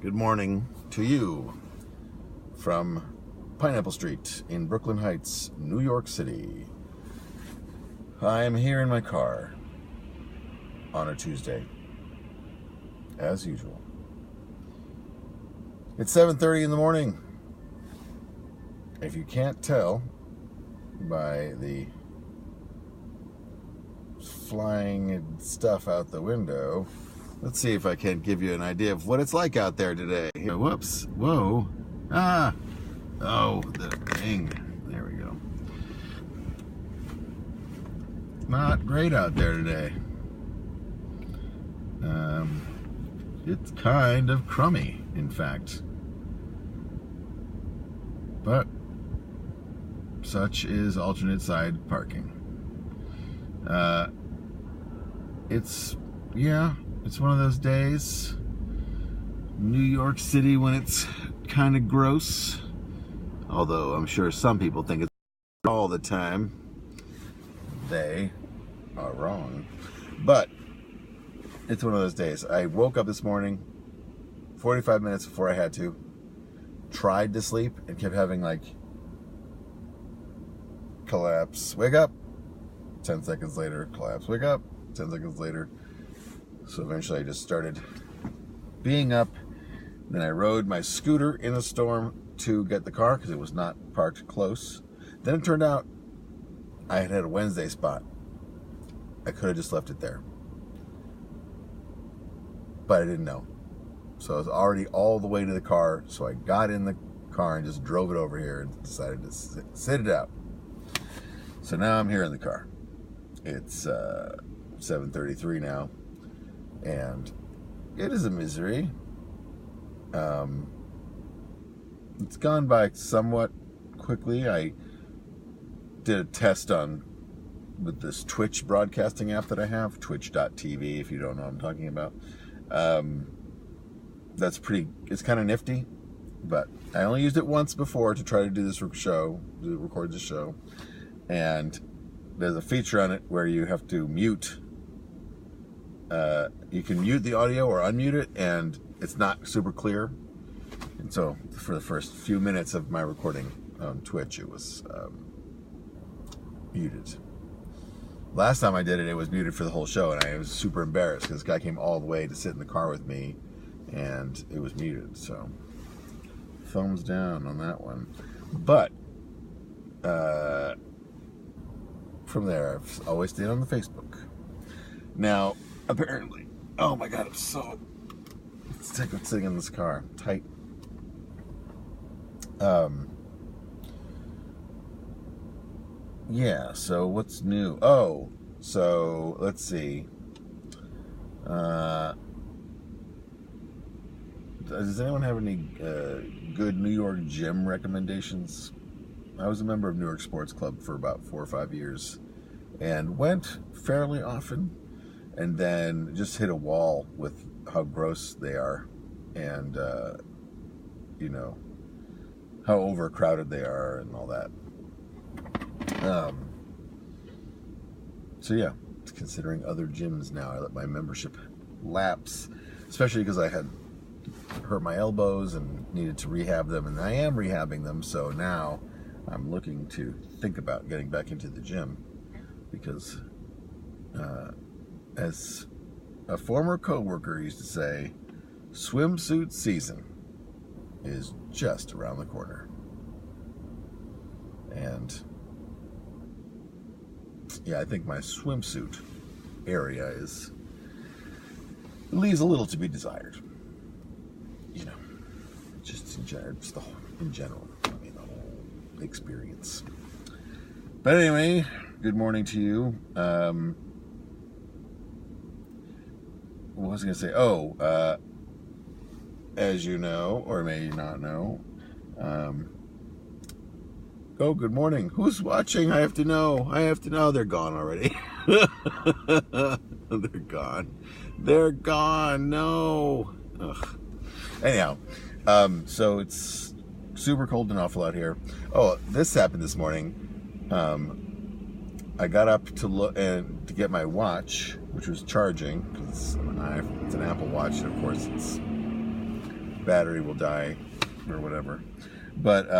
Good morning to you from Pineapple Street in Brooklyn Heights, New York City. I am here in my car on a Tuesday, as usual. It's 7:30 in the morning. If you can't tell by the flying stuff out the window, let's see if I can give you an idea of what it's like out there today. Whoops. Whoa. Ah. Oh, the thing. There we go. Not great out there today. It's kind of crummy, in fact. But such is alternate side parking. It's one of those days. New York City when it's kind of gross. Although I'm sure some people think it's all the time. They are wrong. But it's one of those days. I woke up this morning 45 minutes before I had to. Tried to sleep and kept having like collapse, wake up, 10 seconds later, collapse, wake up, 10 seconds later. So eventually I just started being up. Then I rode my scooter in a storm to get the car because it was not parked close. Then it turned out I had a Wednesday spot. I could have just left it there, but I didn't know. So I was already all the way to the car. So I got in the car and just drove it over here and decided to sit it out. So now I'm here in the car. It's 7:33 now, and it is a misery. It's gone by somewhat quickly. I did a test with this Twitch broadcasting app that I have, twitch.tv, if you don't know what I'm talking about. It's kind of nifty, but I only used it once before to try to do this record the show. And there's a feature on it where you have to mute. You can mute the audio or unmute it, and it's not super clear. And so for the first few minutes of my recording on Twitch, it was muted. Last time I did it, it was muted for the whole show, and I was super embarrassed because this guy came all the way to sit in the car with me, and it was muted. So thumbs down on that one. But from there, I've always stayed on the Facebook. Now, apparently, oh my God, it's sick of sitting in this car, tight. Yeah, so what's new? Oh, so let's see. Does anyone have any good New York gym recommendations? I was a member of New York Sports Club for about 4 or 5 years and went fairly often, and then just hit a wall with how gross they are and, how overcrowded they are and all that. So yeah, considering other gyms now. I let my membership lapse, especially because I had hurt my elbows and needed to rehab them, and I am rehabbing them. So now I'm looking to think about getting back into the gym because, as a former coworker used to say, swimsuit season is just around the corner. And yeah, I think my swimsuit area leaves a little to be desired. Just in general. I mean, the whole experience. But anyway, good morning to you. What was I going to say? Oh, as you know, or may not know, good morning. Who's watching? I have to know. They're gone already. They're gone. No. Ugh. Anyhow, so it's super cold and awful out here. Oh, this happened this morning. I got up to look and to get my watch, which was charging because it's an Apple Watch, and of course it's battery will die or whatever. But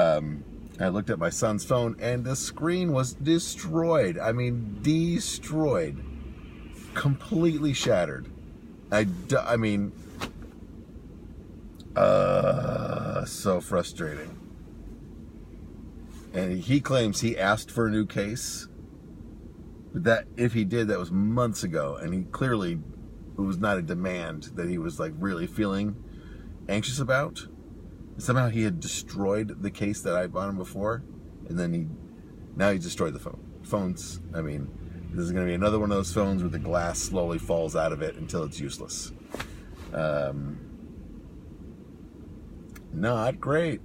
I looked at my son's phone and the screen was destroyed. I mean, destroyed. Completely shattered. I mean, so frustrating. And he claims he asked for a new case. But that, if he did, that was months ago. And he clearly, it was not a demand that he was like really feeling anxious about. Somehow he had destroyed the case that I bought him before. And then now he destroyed the phone. Phones, I mean, this is going to be another one of those phones where the glass slowly falls out of it until it's useless. Not great.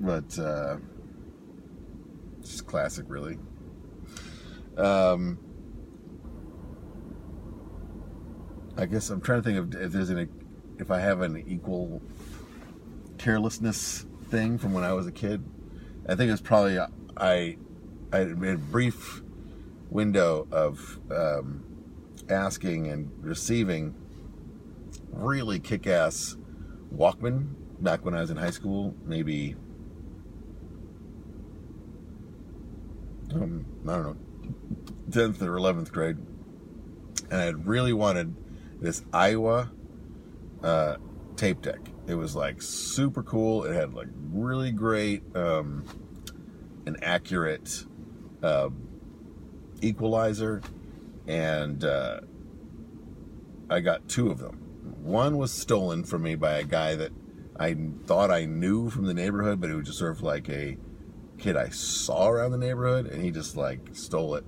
But, just classic, really. I guess I'm trying to think of if there's if I have an equal carelessness thing from when I was a kid. I think it's probably I had a brief window of asking and receiving really kick-ass Walkman back when I was in high school, maybe I don't know, 10th or 11th grade, and I had really wanted this Iowa tape deck. It was like super cool. It had like really great and accurate equalizer, and I got two of them. One was stolen from me by a guy that I thought I knew from the neighborhood, but it was just sort of like a kid I saw around the neighborhood, and he just like stole it.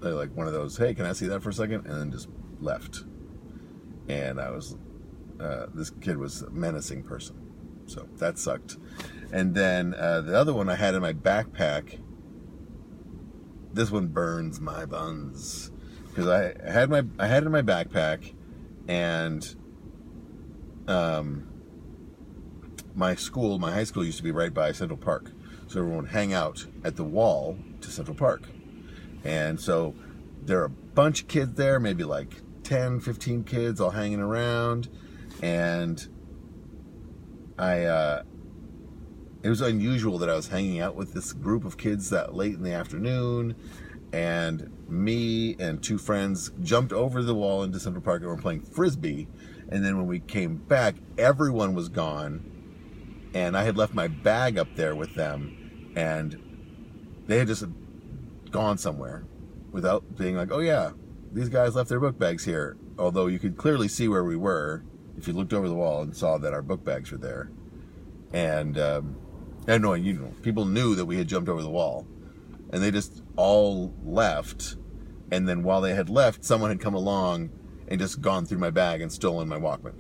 Like one of those, hey, can I see that for a second? And then just left. And I was, this kid was a menacing person. So that sucked. And then the other one I had in my backpack. This one burns my buns. Because I had it in my backpack, and my high school used to be right by Central Park. So everyone would hang out at the wall to Central Park. And so there are a bunch of kids there, maybe like 10, 15 kids all hanging around. And it was unusual that I was hanging out with this group of kids that late in the afternoon. And me and two friends jumped over the wall into Central Park and were playing Frisbee. And then when we came back, everyone was gone. And I had left my bag up there with them. And they had just gone somewhere without being like, oh yeah, these guys left their book bags here. Although you could clearly see where we were if you looked over the wall and saw that our book bags were there. And people knew that we had jumped over the wall, and they just all left. And then while they had left, someone had come along and just gone through my bag and stolen my Walkman.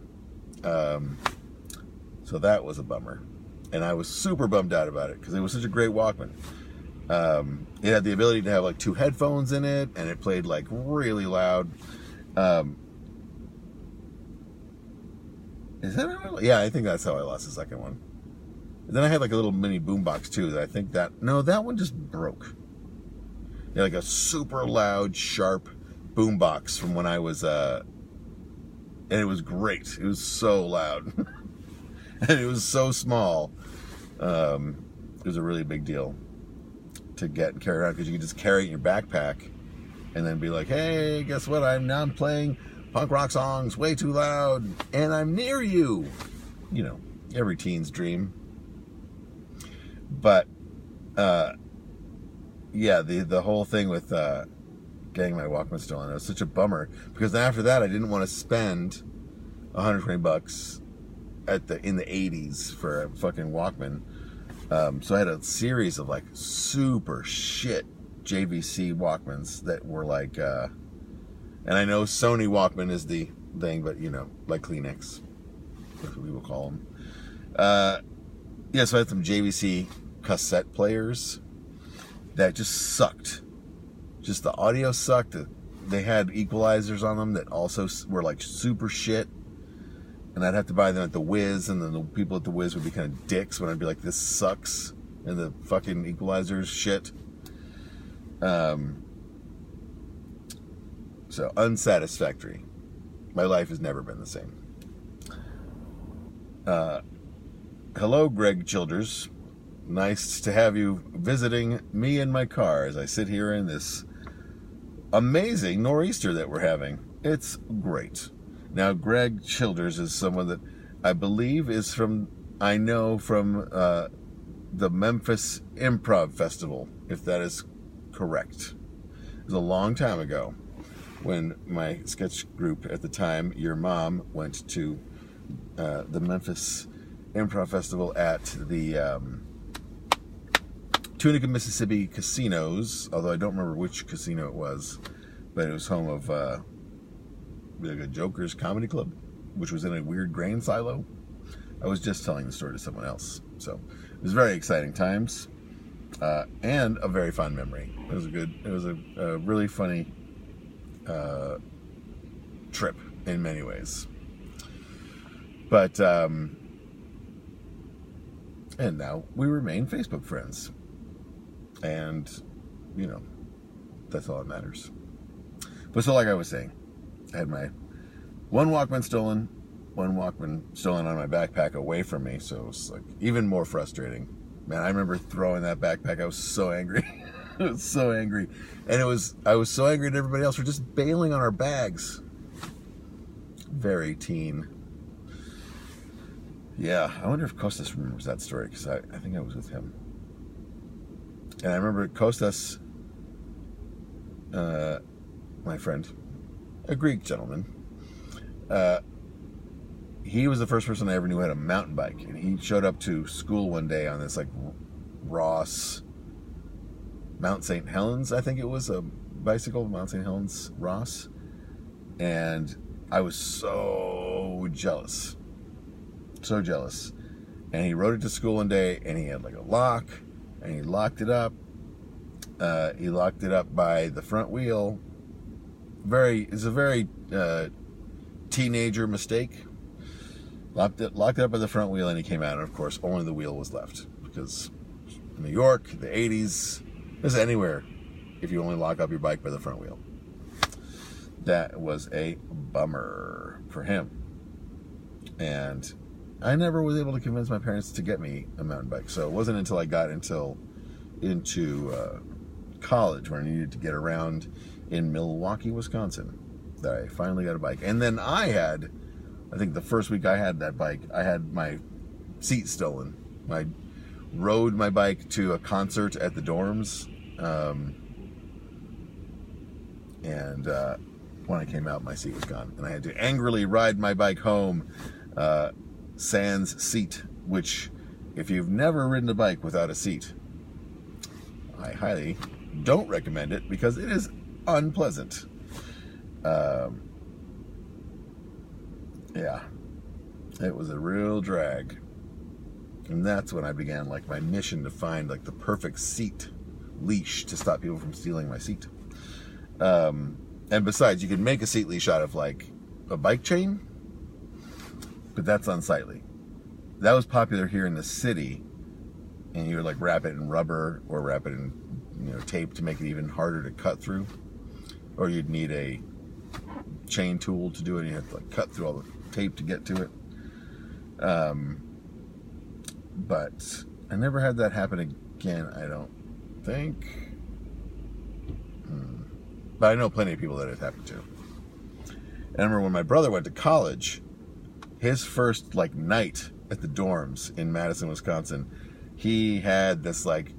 So that was a bummer. And I was super bummed out about it because it was such a great Walkman. It had the ability to have like two headphones in it, and it played like really loud. Is that how yeah, I think that's how I lost the second one. And then I had like a little mini boombox too that I think that one just broke. Yeah, like a super loud, sharp boombox from when I was and it was great. It was so loud. And it was so small. It was a really big deal to get and carry around, because you could just carry it in your backpack and then be like, hey, guess what? I'm playing punk rock songs way too loud, and I'm near you. You know, every teen's dream. But yeah, the whole thing with getting my Walkman stolen, it was such a bummer, because after that I didn't want to spend $120 in the 80s for a fucking Walkman. So I had a series of like super shit JVC Walkmans that were like, and I know Sony Walkman is the thing, but you know, like Kleenex, that's what we will call them. Yeah, so I had some JVC cassette players that just sucked. Just the audio sucked. They had equalizers on them that also were like super shit. And I'd have to buy them at the Wiz, and then the people at the Wiz would be kind of dicks when I'd be like, this sucks, and the fucking equalizer's shit. So unsatisfactory. My life has never been the same. Hello, Greg Childers. Nice to have you visiting me in my car as I sit here in this amazing nor'easter that we're having. It's great. Now, Greg Childers is someone that I believe is I know from the Memphis Improv Festival, if that is correct. It was a long time ago when my sketch group at the time, your mom, went to the Memphis Improv Festival at the Tunica, Mississippi casinos, although I don't remember which casino it was, but it was home of like a Joker's Comedy Club, which was in a weird grain silo. I was just telling the story to someone else. So it was very exciting times and a very fun memory. It was a really funny trip in many ways. But, and now we remain Facebook friends. And, you know, that's all that matters. But so like I was saying, I had my one Walkman stolen on my backpack away from me, so it was like even more frustrating. Man, I remember throwing that backpack. I was so angry. I was so angry. And I was so angry at everybody else for just bailing on our bags. Very teen. Yeah, I wonder if Kostas remembers that story, because I think I was with him. And I remember Kostas, my friend, a Greek gentleman, he was the first person I ever knew had a mountain bike. And he showed up to school one day on this, like, Ross, Mount St. Helens, I think it was, a bicycle, Mount St. Helens, Ross. And I was so jealous. So jealous. And he rode it to school one day, and he had, like, a lock, and he locked it up. He locked it up by the front wheel. It's a very teenager mistake. Locked it up by the front wheel, and he came out, and of course, only the wheel was left. Because in New York, the 80s, this is anywhere, if you only lock up your bike by the front wheel. That was a bummer for him. And I never was able to convince my parents to get me a mountain bike. So it wasn't until I got into college, where I needed to get around in Milwaukee, Wisconsin, that I finally got a bike. And then I think the first week I had that bike, I had my seat stolen. I rode my bike to a concert at the dorms. And when I came out, my seat was gone. And I had to angrily ride my bike home, sans seat, which, if you've never ridden a bike without a seat, I highly don't recommend it, because it is unpleasant. Yeah, it was a real drag. And that's when I began, like, my mission to find, like, the perfect seat leash to stop people from stealing my seat. And besides, you can make a seat leash out of, like, a bike chain, but that's unsightly. That was popular here in the city, and you would, like, wrap it in rubber or wrap it in, tape to make it even harder to cut through. Or you'd need a chain tool to do it, and you have to, like, cut through all the tape to get to it. But I never had that happen again, I don't think. But I know plenty of people that it happened to. And I remember when my brother went to college, his first, like, night at the dorms in Madison, Wisconsin, he had this, like,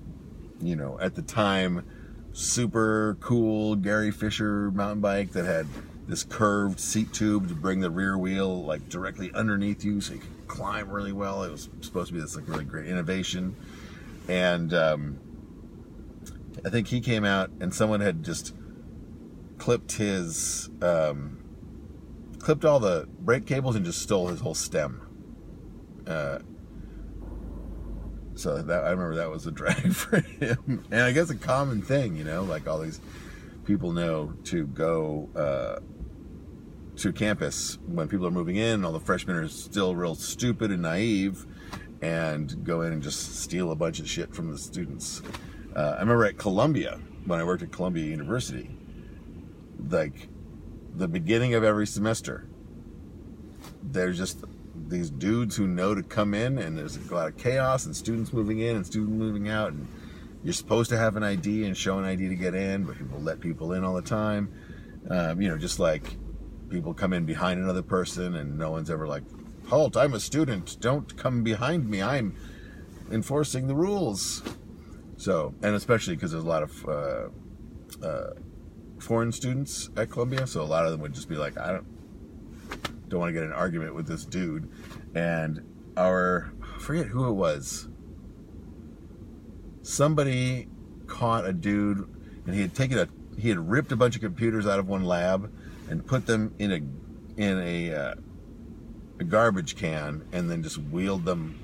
at the time, super cool Gary Fisher mountain bike that had this curved seat tube to bring the rear wheel, like, directly underneath you so you could climb really well. It was supposed to be this, like, really great innovation. And I think he came out and someone had just clipped all the brake cables and just stole his whole stem. So I remember that was a drag for him. And I guess a common thing, like all these people know to go to campus when people are moving in. All the freshmen are still real stupid and naive and go in and just steal a bunch of shit from the students. I remember at Columbia, when I worked at Columbia University, like the beginning of every semester, there's just these dudes who know to come in, and there's a lot of chaos and students moving in and students moving out, and you're supposed to have an ID and show an ID to get in, but people let people in all the time. Just like people come in behind another person and no one's ever like, halt, I'm a student, don't come behind me, I'm enforcing the rules. So, and especially because there's a lot of foreign students at Columbia, so a lot of them would just be like, I don't want to get in an argument with this dude. And I forget who it was, somebody caught a dude, and he had ripped a bunch of computers out of one lab and put them in a garbage can, and then just wheeled them.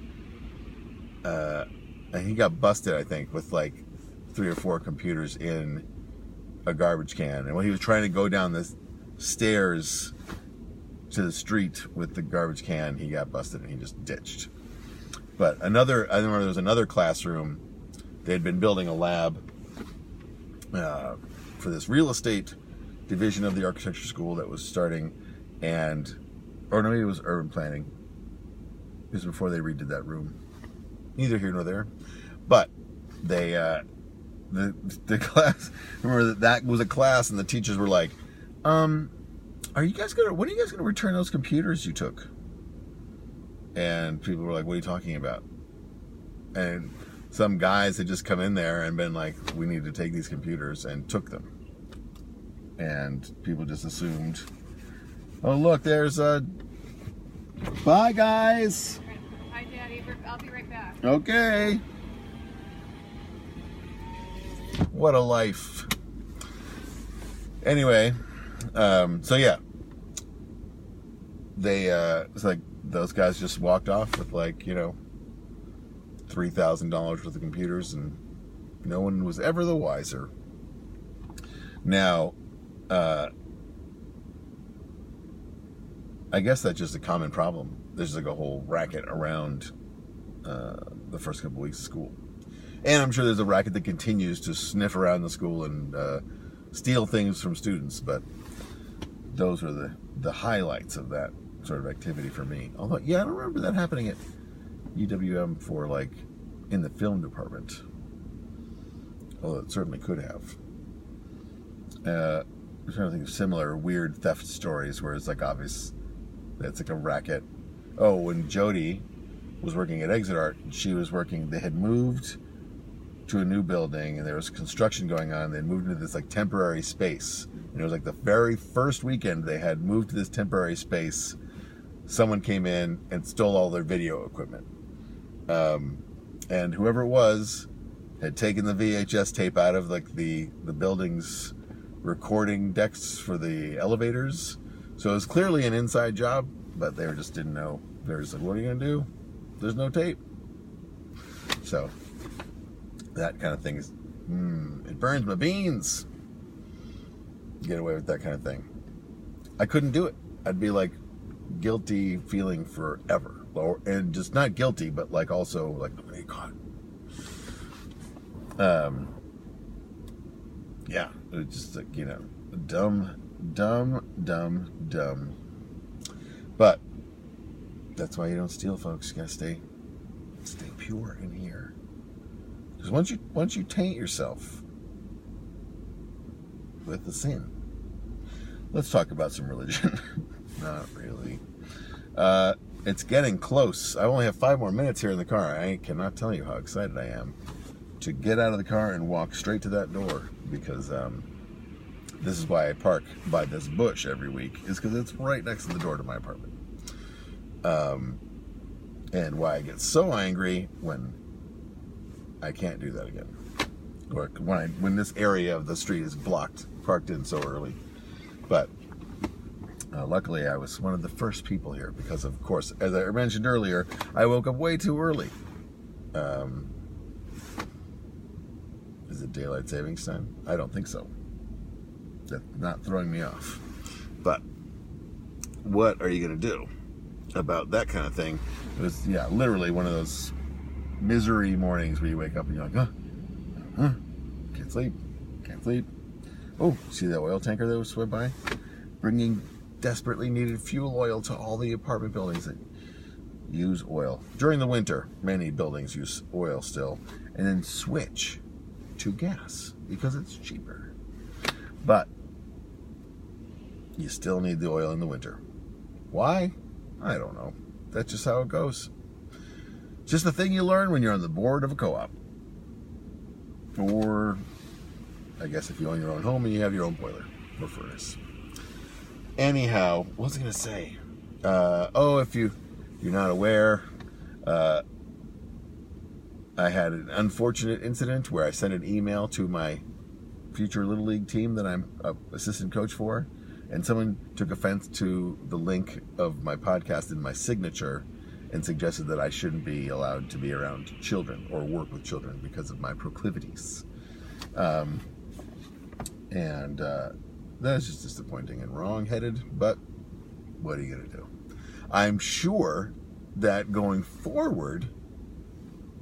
And he got busted, I think, with like 3 or 4 computers in a garbage can. And when he was trying to go down the stairs to the street with the garbage can, he got busted and he just ditched. But I remember there was another classroom. They had been building a lab for this real estate division of the architecture school that was starting, or maybe it was urban planning. It was before they redid that room. Neither here nor there. But they, the class, remember that was a class, and the teachers were like, when are you guys gonna return those computers you took? And people were like, what are you talking about? And some guys had just come in there and been like, we need to take these computers, and took them. And people just assumed, oh look, there's bye guys. Hi Daddy, I'll be right back. Okay. What a life. Anyway, so yeah, it's like those guys just walked off with like, $3,000 worth of computers, and no one was ever the wiser. Now, I guess that's just a common problem. There's like a whole racket around the first couple weeks of school. And I'm sure there's a racket that continues to sniff around the school and steal things from students, but those are the highlights of that sort of activity for me. Although, yeah, I don't remember that happening at UWM for like in the film department. Although it certainly could have. I'm trying to think of similar weird theft stories where it's like obvious that it's like a racket. Oh, when Jody was working at Exit Art, they had moved to a new building and there was construction going on. They moved into this like temporary space. And it was like the very first weekend they had moved to this temporary space. Someone came in and stole all their video equipment. And whoever it was had taken the VHS tape out of like the building's recording decks for the elevators. So it was clearly an inside job, but they just didn't know. They were just like, what are you going to do? There's no tape. So that kind of thing is, it burns my beans. Get away with that kind of thing. I couldn't do it. I'd be like guilty feeling forever. And just not guilty, but like also like, I'm gonna get caught. Yeah, it's just like, dumb. But that's why you don't steal, folks. You gotta stay pure in here. Because once you taint yourself with the sin, let's talk about some religion. Not really. It's getting close. I only have 5 more minutes here in the car. I cannot tell you how excited I am to get out of the car and walk straight to that door, because this is why I park by this bush every week, is because it's right next to the door to my apartment. And why I get so angry when I can't do that again, or when this area of the street is parked in so early. But luckily I was one of the first people here because, of course, as I mentioned earlier, I woke up way too early. Is it daylight savings time? I don't think so. That's not throwing me off. But what are you going to do about that kind of thing? It was, literally one of those misery mornings where you wake up and you're like, can't sleep. Oh, see that oil tanker that was swim by? Bringing desperately needed fuel oil to all the apartment buildings. use oil. During the winter, many buildings use oil still, and then switch to gas because it's cheaper. But you still need the oil in the winter. Why? I don't know. That's just how it goes. Just the thing you learn when you're on the board of a co-op. Or, I guess if you own your own home and you have your own boiler or furnace. Anyhow, what was I going to say? If you're not aware, I had an unfortunate incident where I sent an email to my future Little League team that I'm an assistant coach for, and someone took offense to the link of my podcast in my signature and suggested that I shouldn't be allowed to be around children or work with children because of my proclivities. That's just disappointing and wrong-headed, but what are you going to do? I'm sure that going forward,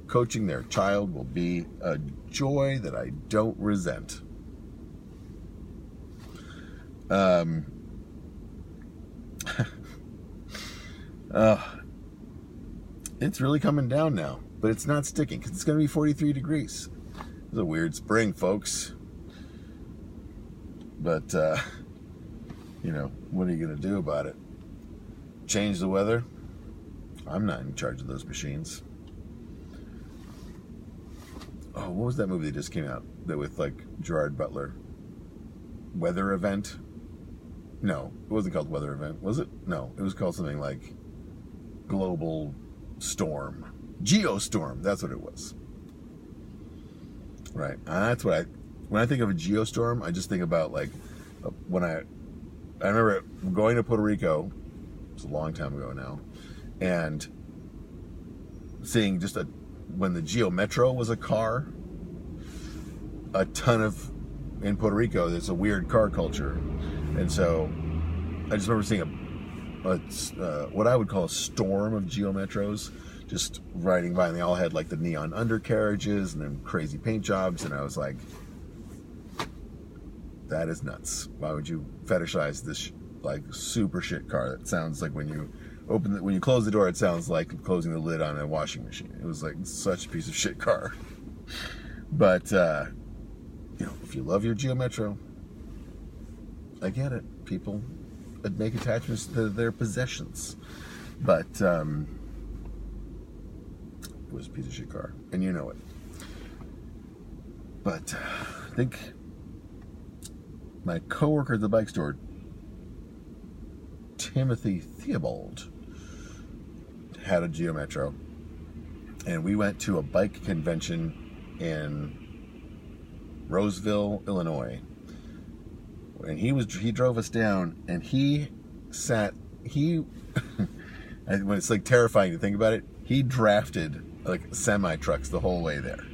coaching their child will be a joy that I don't resent. It's really coming down now, but it's not sticking because it's going to be 43 degrees. It's a weird spring, folks. But, what are you going to do about it? Change the weather? I'm not in charge of those machines. Oh, what was that movie that just came out that with Gerard Butler? Weather Event? No, it wasn't called Weather Event, was it? No, it was called something like Global Storm. Geostorm, that's what it was. Right, that's what when I think of a geostorm, I just think about when I remember going to Puerto Rico, it's a long time ago now, and seeing when the Geo Metro was a car, a ton of, in Puerto Rico, there's a weird car culture. And so I just remember seeing what I would call a storm of Geo Metros just riding by, and they all had the neon undercarriages and then crazy paint jobs, and I was like, that is nuts. Why would you fetishize this super shit car that sounds like when you close the door, it sounds like closing the lid on a washing machine. It was such a piece of shit car. But if you love your Geo Metro, I get it. People make attachments to their possessions. But it was a piece of shit car, and you know it. But I think my coworker at the bike store, Timothy Theobald, had a Geo Metro, and we went to a bike convention in Roseville, Illinois. And he drove us down, and when it's terrifying to think about it, he drafted semi trucks the whole way there.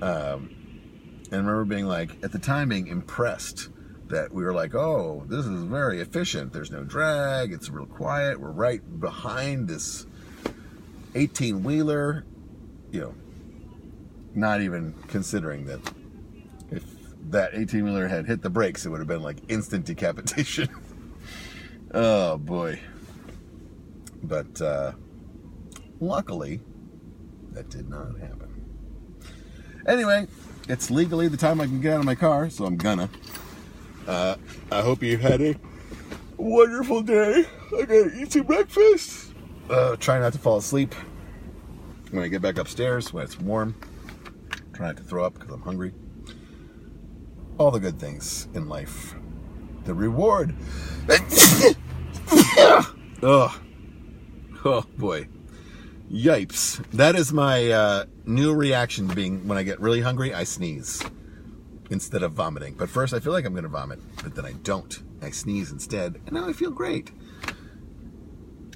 And I remember being at the time being impressed that we were oh, this is very efficient. There's no drag. It's real quiet. We're right behind this 18-wheeler. Not even considering that if that 18-wheeler had hit the brakes, it would have been instant decapitation. Oh, boy. But luckily, that did not happen. Anyway, it's legally the time I can get out of my car, so I'm gonna. I hope you had a wonderful day. I gotta eat some breakfast. Try not to fall asleep when I get back upstairs when it's warm. Try not to throw up because I'm hungry. All the good things in life. The reward. Oh boy. Yipes. That is my new reaction to being, when I get really hungry, I sneeze instead of vomiting. But first I feel like I'm going to vomit, but then I don't. I sneeze instead, and now I feel great.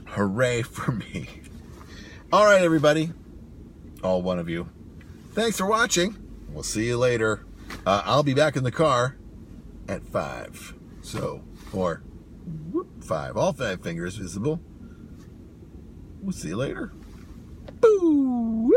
Hooray for me. All right, everybody. All one of you. Thanks for watching. We'll see you later. I'll be back in the car at 5. Or 5. All 5 fingers visible. We'll see you later. Boo!